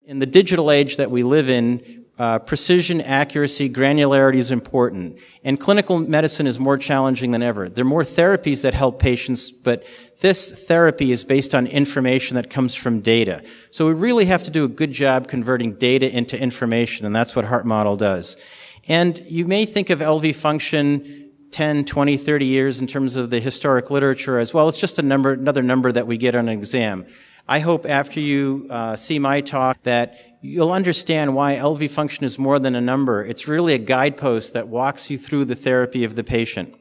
In the digital age that we live in, precision, accuracy, granularity is important. And clinical medicine is more challenging than ever. There are more therapies that help patients, but this therapy is based on information that comes from data. So we really have to do a good job converting data into information, and that's what HeartModel does. And you may think of LV function 10, 20, 30 years in terms of the historic literature as well. It's just another number that we get on an exam. I hope after you see my talk that you'll understand why LV function is more than a number. It's really a guidepost that walks you through the therapy of the patient.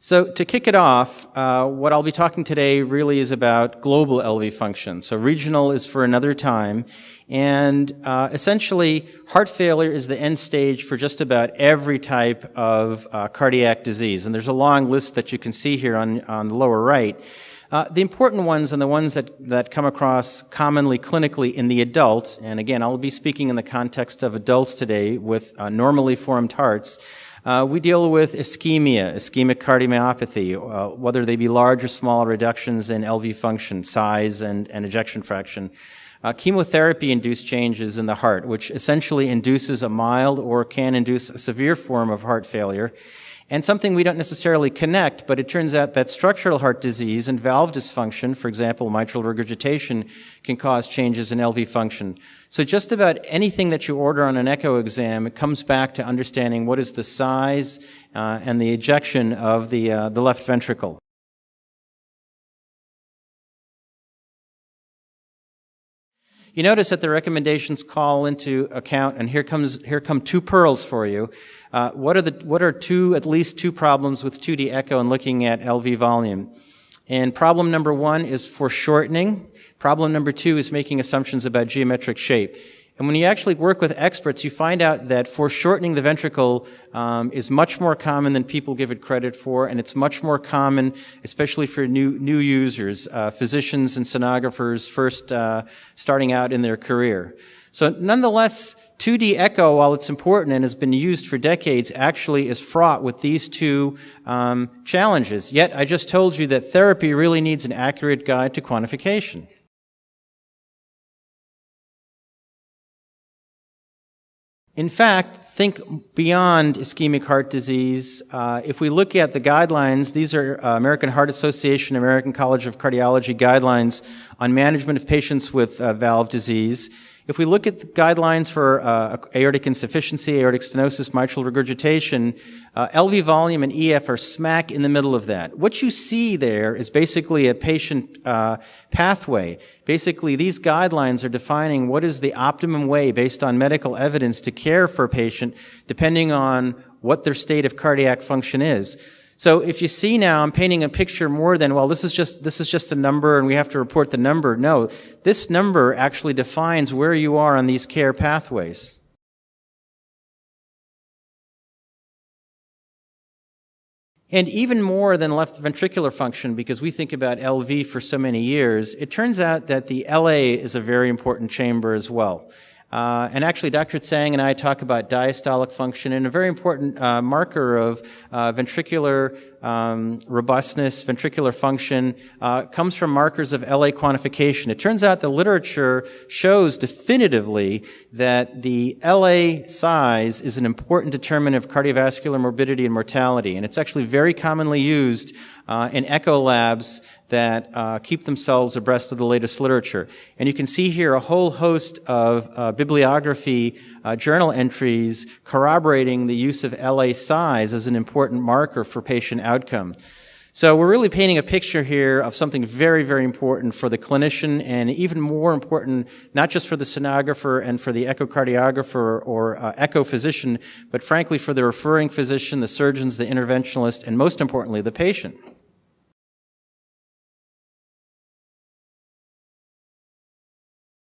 So to kick it off, what I'll be talking today really is about global LV function. So regional is for another time. And essentially, heart failure is the end stage for just about every type of cardiac disease. And there's a long list that you can see here on the lower right. The important ones and the ones that come across commonly clinically in the adult, and again, I'll be speaking in the context of adults today with normally formed hearts, we deal with ischemia, ischemic cardiomyopathy, whether they be large or small reductions in LV function, size, and ejection fraction. Chemotherapy-induced changes in the heart, which essentially induces a mild or can induce a severe form of heart failure. And something we don't necessarily connect, but it turns out that structural heart disease and valve dysfunction, for example, mitral regurgitation, can cause changes in LV function. So just about anything that you order on an echo exam, it comes back to understanding what is the size and the ejection of the left ventricle. You notice that the recommendations call into account, and here come two pearls for you. What are at least two problems with 2D echo and looking at LV volume? And problem number one is foreshortening. Problem number two is making assumptions about geometric shape. And when you actually work with experts, you find out that foreshortening the ventricle is much more common than people give it credit for, and it's much more common, especially for new users, physicians and sonographers first starting out in their career. So nonetheless, 2D echo, while it's important and has been used for decades, actually is fraught with these two challenges. Yet I just told you that therapy really needs an accurate guide to quantification. In fact, think beyond ischemic heart disease. If we look at the guidelines, these are American Heart Association, American College of Cardiology guidelines on management of patients with valve disease. If we look at the guidelines for aortic insufficiency, aortic stenosis, mitral regurgitation, LV volume and EF are smack in the middle of that. What you see there is basically a patient pathway. Basically, these guidelines are defining what is the optimum way based on medical evidence to care for a patient depending on what their state of cardiac function is. So if you see now, I'm painting a picture more than, well, this is just a number and we have to report the number. No, this number actually defines where you are on these care pathways. And even more than left ventricular function, because we think about LV for so many years, it turns out that the LA is a very important chamber as well. And actually, Dr. Tsang and I talk about diastolic function, and a very important marker of ventricular robustness, ventricular function, comes from markers of LA quantification. It turns out the literature shows definitively that the LA size is an important determinant of cardiovascular morbidity and mortality, and it's actually very commonly used in echo labs that keep themselves abreast of the latest literature. And you can see here a whole host of bibliography, journal entries corroborating the use of LA size as an important marker for patient outcome. So we're really painting a picture here of something very, very important for the clinician, and even more important, not just for the sonographer and for the echocardiographer or echo physician, but frankly for the referring physician, the surgeons, the interventionalist, and most importantly, the patient.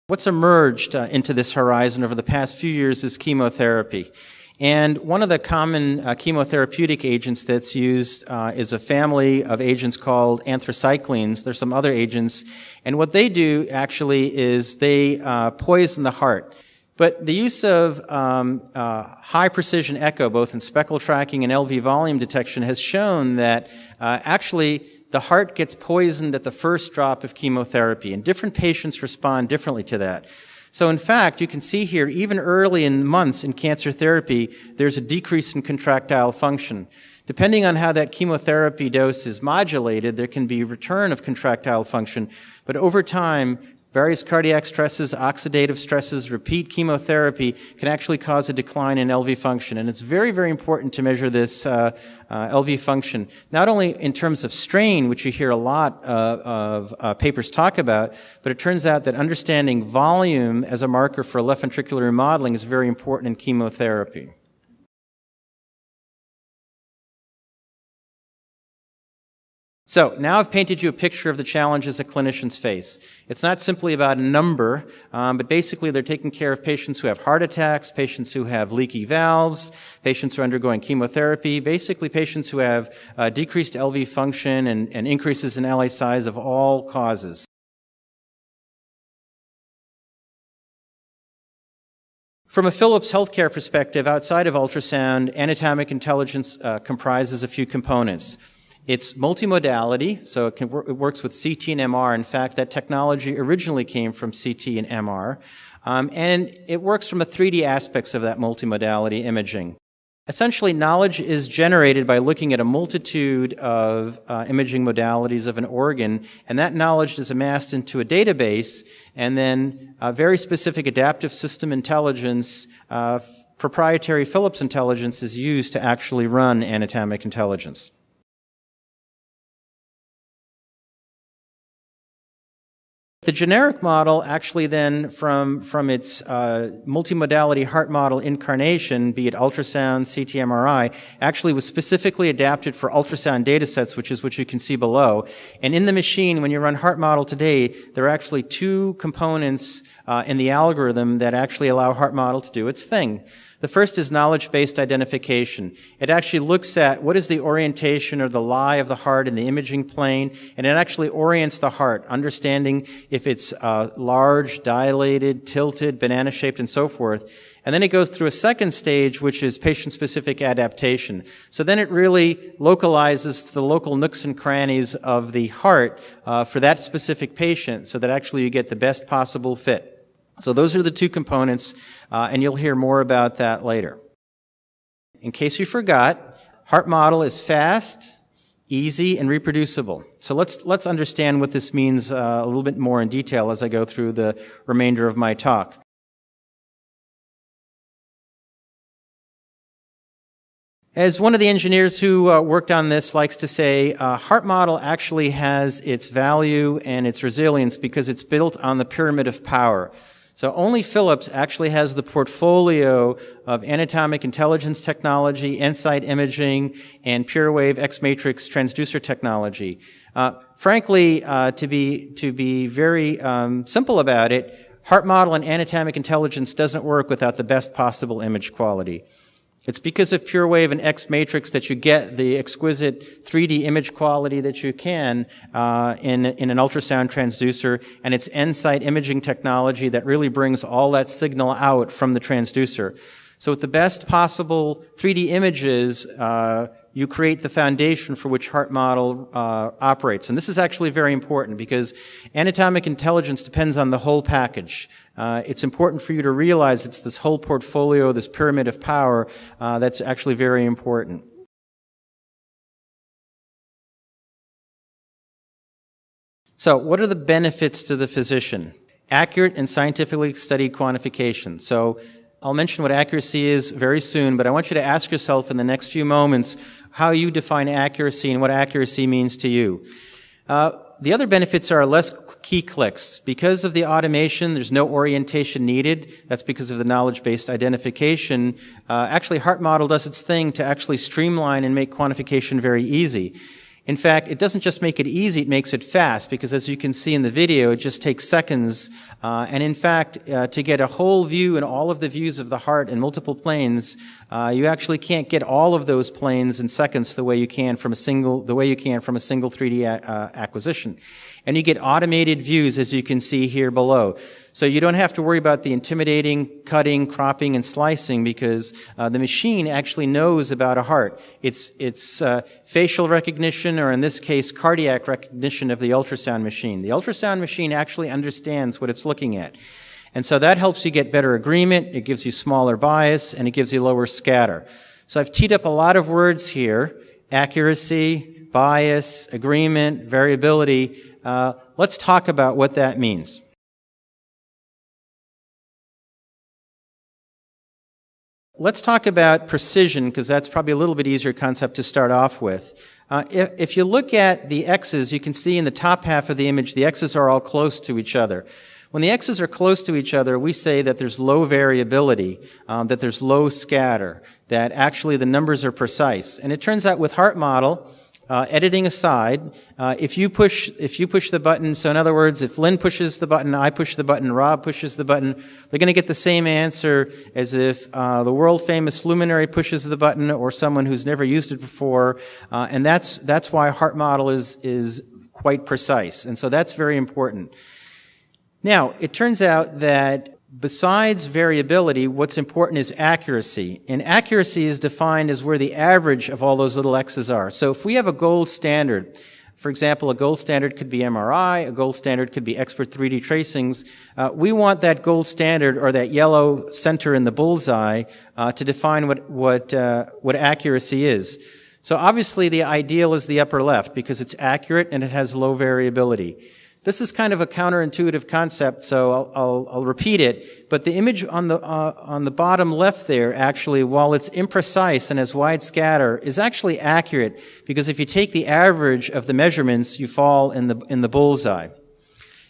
What's emerged into this horizon over the past few years is chemotherapy. And one of the common chemotherapeutic agents that's used is a family of agents called anthracyclines. There's some other agents. And what they do actually is they poison the heart. But the use of high precision echo, both in speckle tracking and LV volume detection, has shown that actually the heart gets poisoned at the first drop of chemotherapy, and different patients respond differently to that. So in fact, you can see here, even early in months in cancer therapy, there's a decrease in contractile function. Depending on how that chemotherapy dose is modulated, there can be return of contractile function, but over time, various cardiac stresses, oxidative stresses, repeat chemotherapy can actually cause a decline in LV function. And it's very, very important to measure this LV function, not only in terms of strain, which you hear a lot of papers talk about, but it turns out that understanding volume as a marker for left ventricular remodeling is very important in chemotherapy. So now I've painted you a picture of the challenges that clinicians face. It's not simply about a number, but basically they're taking care of patients who have heart attacks, patients who have leaky valves, patients who are undergoing chemotherapy, basically patients who have decreased LV function and increases in LA size of all causes. From a Philips healthcare perspective, outside of ultrasound, anatomic intelligence comprises a few components. It's multimodality, so it works with CT and MR. In fact, that technology originally came from CT and MR. And it works from the 3D aspects of that multimodality imaging. Essentially, knowledge is generated by looking at a multitude of imaging modalities of an organ, and that knowledge is amassed into a database, and then very specific adaptive system intelligence, proprietary Philips intelligence is used to actually run anatomic intelligence. The generic model actually then, from its multimodality heart model incarnation, be it ultrasound, CT, MRI, actually was specifically adapted for ultrasound data sets, which is what you can see below. And in the machine, when you run heart model today, there are actually two components in the algorithm that actually allow heart model to do its thing. The first is knowledge-based identification. It actually looks at what is the orientation or the lie of the heart in the imaging plane, and it actually orients the heart, understanding if it's large, dilated, tilted, banana-shaped, and so forth. And then it goes through a second stage, which is patient-specific adaptation. So then it really localizes to the local nooks and crannies of the heart for that specific patient, so that actually you get the best possible fit. So those are the two components, and you'll hear more about that later. In case you forgot, heart model is fast, easy, and reproducible. So let's understand what this means a little bit more in detail as I go through the remainder of my talk. As one of the engineers who worked on this likes to say, heart model actually has its value and its resilience because it's built on the pyramid of power. So only Philips actually has the portfolio of anatomic intelligence technology, Insight imaging, and PureWave X-matrix transducer technology. Frankly, to be very simple about it, heart model and anatomic intelligence doesn't work without the best possible image quality. It's because of PureWave and X-matrix that you get the exquisite 3D image quality that you can in an ultrasound transducer, and it's Insight imaging technology that really brings all that signal out from the transducer. So with the best possible 3D images, you create the foundation for which heart model operates. And this is actually very important because anatomic intelligence depends on the whole package. It's important for you to realize it's this whole portfolio, this pyramid of power, that's actually very important. So what are the benefits to the physician? Accurate and scientifically studied quantification. So I'll mention what accuracy is very soon, but I want you to ask yourself in the next few moments how you define accuracy and what accuracy means to you. The other benefits are less key clicks. Because of the automation, there's no orientation needed. That's because of the knowledge-based identification. Actually, heart model does its thing to actually streamline and make quantification very easy. In fact, it doesn't just make it easy, it makes it fast, because as you can see in the video, it just takes seconds. And in fact, to get a whole view and all of the views of the heart in multiple planes, you actually can't get all of those planes in seconds the way you can from a single 3D acquisition. And you get automated views, as you can see here below. So you don't have to worry about the intimidating cutting, cropping, and slicing because the machine actually knows about a heart. It's facial recognition, or in this case, cardiac recognition of the ultrasound machine. The ultrasound machine actually understands what it's looking at. And so that helps you get better agreement, it gives you smaller bias, and it gives you lower scatter. So I've teed up a lot of words here: accuracy, bias, agreement, variability. Let's talk about what that means. Let's talk about precision, because that's probably a little bit easier concept to start off with. If you look at the X's, you can see in the top half of the image, the X's are all close to each other. When the X's are close to each other, we say that there's low variability, that there's low scatter, that actually the numbers are precise. And it turns out with HeartModel, editing aside, if you push the button, so in other words, if Lynn pushes the button, I push the button, Rob pushes the button, they're going to get the same answer as if the world-famous luminary pushes the button or someone who's never used it before. And that's why HeartModel is quite precise. And so that's very important. Now, it turns out that besides variability, what's important is accuracy. And accuracy is defined as where the average of all those little X's are. So if we have a gold standard, for example, a gold standard could be MRI, a gold standard could be expert 3D tracings, we want that gold standard, or that yellow center in the bullseye, to define what accuracy is. So obviously the ideal is the upper left, because it's accurate and it has low variability. This is kind of a counterintuitive concept, so I'll repeat it. But the image on the bottom left there, actually, while it's imprecise and has wide scatter, is actually accurate, because if you take the average of the measurements, you fall in the bullseye.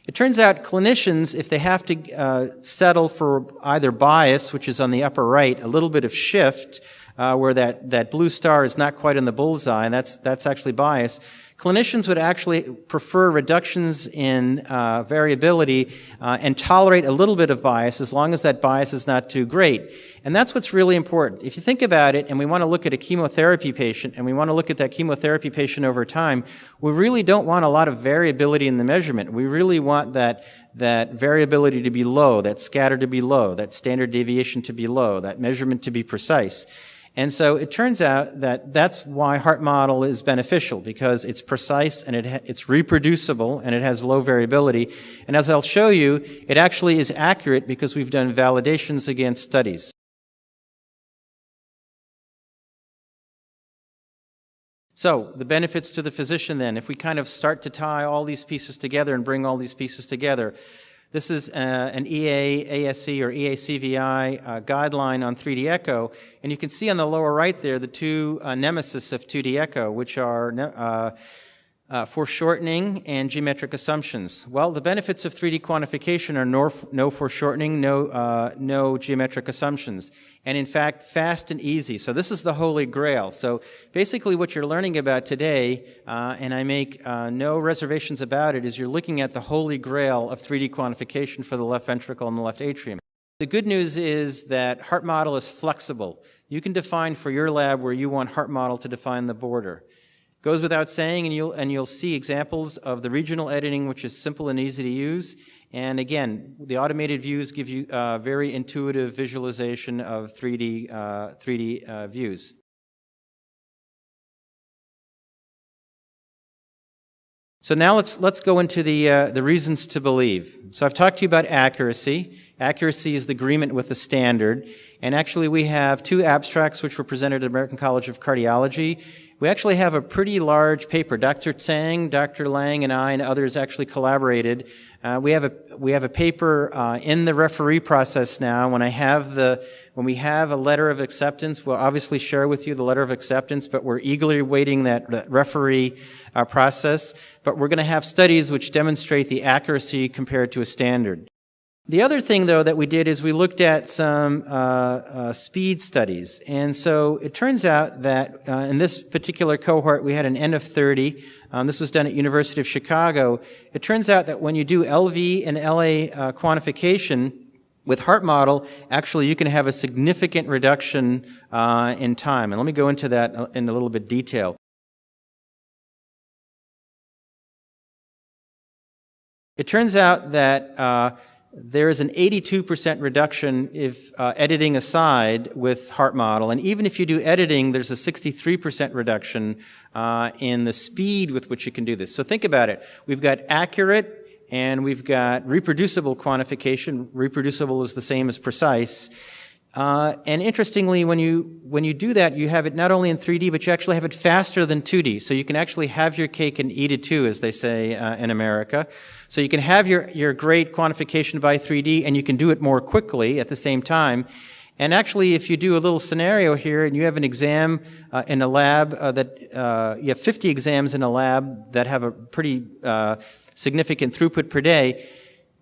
It turns out clinicians, if they have to settle for either bias, which is on the upper right, a little bit of shift, where that blue star is not quite in the bullseye, and that's actually bias. Clinicians would actually prefer reductions in variability and tolerate a little bit of bias as long as that bias is not too great. And that's what's really important. If you think about it, and we want to look at a chemotherapy patient, and we want to look at that chemotherapy patient over time, we really don't want a lot of variability in the measurement. We really want that variability to be low, that scatter to be low, that standard deviation to be low, that measurement to be precise. And so it turns out that that's why HeartModel is beneficial, because it's precise and it's reproducible and it has low variability. And as I'll show you, it actually is accurate because we've done validations against studies. So the benefits to the physician then, if we kind of start to tie all these pieces together and bring all these pieces together. This is an EA-ASC or EACVI guideline on 3D echo, and you can see on the lower right there the two nemesis of 2D echo, which are foreshortening and geometric assumptions. Well, the benefits of 3D quantification are no foreshortening, no geometric assumptions, and in fact, fast and easy. So this is the holy grail. So basically what you're learning about today, and I make no reservations about it, is you're looking at the holy grail of 3D quantification for the left ventricle and the left atrium. The good news is that HeartModel is flexible. You can define for your lab where you want HeartModel to define the border. Goes without saying, and you'll see examples of the regional editing, which is simple and easy to use. And again, the automated views give you very intuitive visualization of 3D views. So now let's go into the reasons to believe. So I've talked to you about accuracy. Accuracy is the agreement with the standard. And actually we have two abstracts which were presented at the American College of Cardiology. We actually have a pretty large paper. Dr. Tsang, Dr. Lang, and I and others actually collaborated. We have a paper in the referee process now. When we have a letter of acceptance, we'll obviously share with you the letter of acceptance, but we're eagerly awaiting that referee process. But we're going to have studies which demonstrate the accuracy compared to a standard. The other thing, though, that we did is we looked at some speed studies. And so it turns out that in this particular cohort, we had an N of 30. This was done at University of Chicago. It turns out that when you do LV and LA quantification with HeartModel, actually you can have a significant reduction in time. And let me go into that in a little bit detail. It turns out that there is an 82% reduction if editing aside with HeartModel, and even if you do editing, there's a 63% reduction in the speed with which you can do this. So think about it. We've got accurate and we've got reproducible quantification. Reproducible is the same as precise. And interestingly, when you do that, you have it not only in 3D, but you actually have it faster than 2D. So you can actually have your cake and eat it too, as they say in America. So you can have your great quantification by 3D, and you can do it more quickly at the same time. And actually, if you do a little scenario here, and you have an exam in a lab you have 50 exams in a lab that have a pretty significant throughput per day,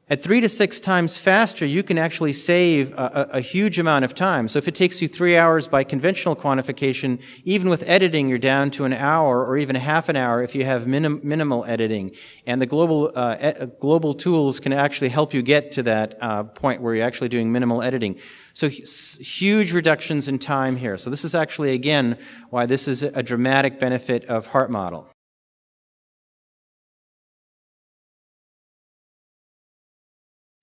at 3 to 6 times faster, you can actually save a huge amount of time. So if it takes you 3 hours by conventional quantification, even with editing, you're down to an hour or even half an hour if you have minimal editing. And the global tools can actually help you get to that point where you're actually doing minimal editing. So huge reductions in time here. So this is actually, again, why this is a dramatic benefit of HeartModel.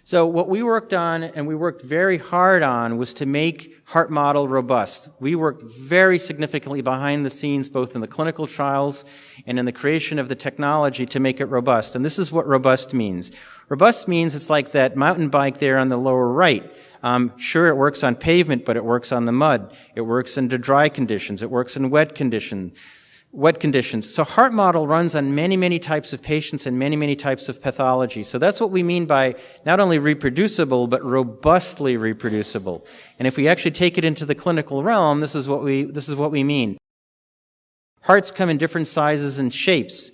So what we worked on, and we worked very hard on, was to make HeartModel robust. We worked very significantly behind the scenes, both in the clinical trials and in the creation of the technology to make it robust. And this is what robust means. Robust means it's like that mountain bike there on the lower right. Sure, it works on pavement, but it works on the mud. It works under dry conditions. It works in wet conditions. So HeartModel runs on many, many types of patients and many, many types of pathology. So that's what we mean by not only reproducible, but robustly reproducible. And if we actually take it into the clinical realm, this is what we mean. Hearts come in different sizes and shapes.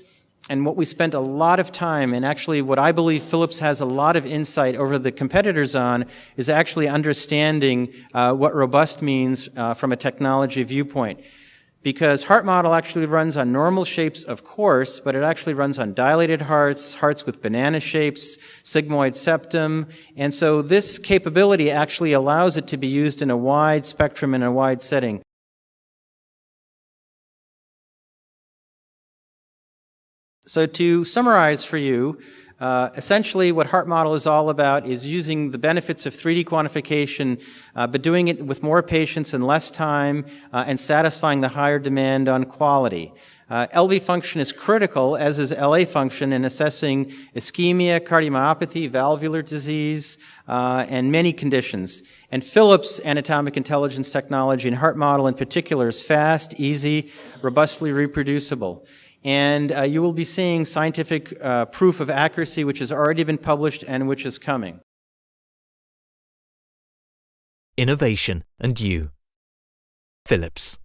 And what we spent a lot of time, and actually what I believe Philips has a lot of insight over the competitors on, is actually understanding what robust means from a technology viewpoint. Because HeartModel actually runs on normal shapes, of course, but it actually runs on dilated hearts, hearts with banana shapes, sigmoid septum. And so this capability actually allows it to be used in a wide spectrum and a wide setting. So to summarize for you, essentially what HeartModel is all about is using the benefits of 3D quantification, but doing it with more patients in less time and satisfying the higher demand on quality. LV function is critical, as is LA function, in assessing ischemia, cardiomyopathy, valvular disease, and many conditions. And Philips anatomic intelligence technology, and HeartModel in particular, is fast, easy, robustly reproducible. And you will be seeing scientific proof of accuracy, which has already been published and which is coming. Innovation and you. Philips.